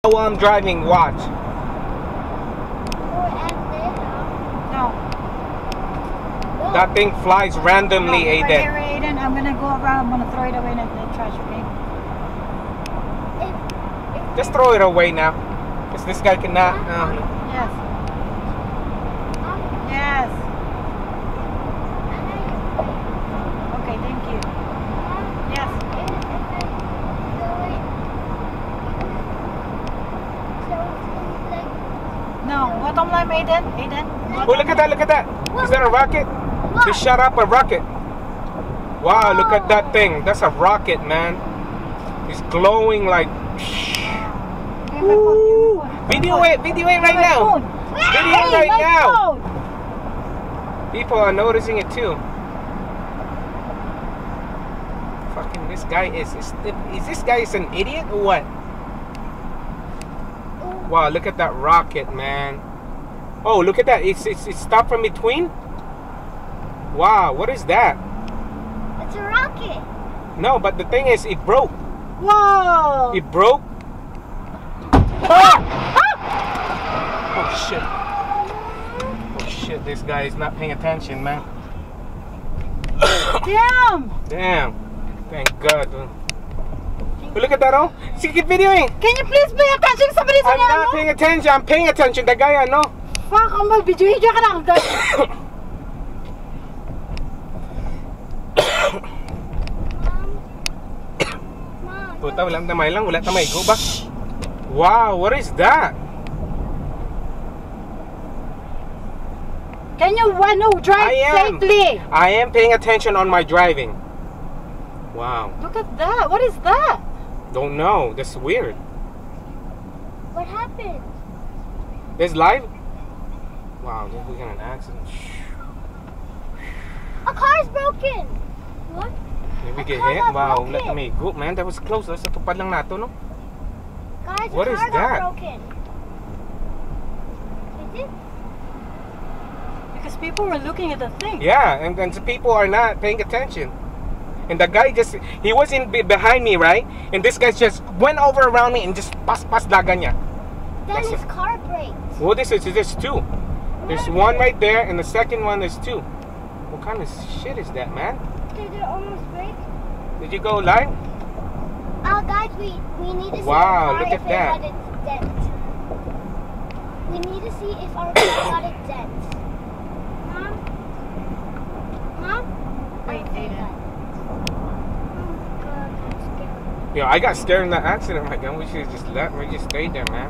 While I'm driving, watch. No. That thing flies randomly, Right Aiden. here, Aiden. I'm gonna go around. I'm gonna throw it away in the trash, okay? Just throw it away now. Because this guy cannot. Yes. Yes. Okay, thank you. Yes. No. Bottom line, Aiden. Aiden. Oh, look at that, look at that. Is that a rocket? They shot up a rocket. Wow, look at that thing. That's a rocket, man. It's glowing like... Ooh. Video it right now. Video it right now. People are noticing it too. Fucking this guy is this guy is an idiot or what? Wow, look at that rocket, man. Oh, look at that. It's stopped from between. Wow, what is that? It's a rocket. No, but the thing is, it broke. Whoa! It broke. Oh shit. Oh shit, this guy is not paying attention, man. Damn! Damn. Thank God. Oh, look at that, oh. See, keep videoing. Can you please pay attention? Somebody's I'm not paying attention. I'm paying attention. The guy I know. Fuck, I'm mag-video ka lang. Puta, walang tamay lang. Wala tamay. Go back. Wow, what is that? Can you drive safely? I am paying attention on my driving. Wow. Look at that. What is that? Don't know. That's weird. What happened? This live? Wow, we got an accident. A car's broken. What? Did we get hit? Wow, let me go, man. That was close. Sa tupad lang nato, no? Guys, what the is car that? got broken. Is it? Because people were looking at the thing. Yeah, and the people are not paying attention. And the guy he was behind me, right? And this guy just went over around me and just pas dagan niya. Then his car braked. Well, there's two. There's one right there, and the second one there's two. What kind of shit is that, man? Did it almost break? Did you go live? Guys, we need to see wow, our car look at if that. it got its dent. We need to see if our car got its dent. Mom? Mom? Wait, Aiden. Oh God, I'm scared. Yeah, I got scared in that accident, my gun. We should just stayed there, man.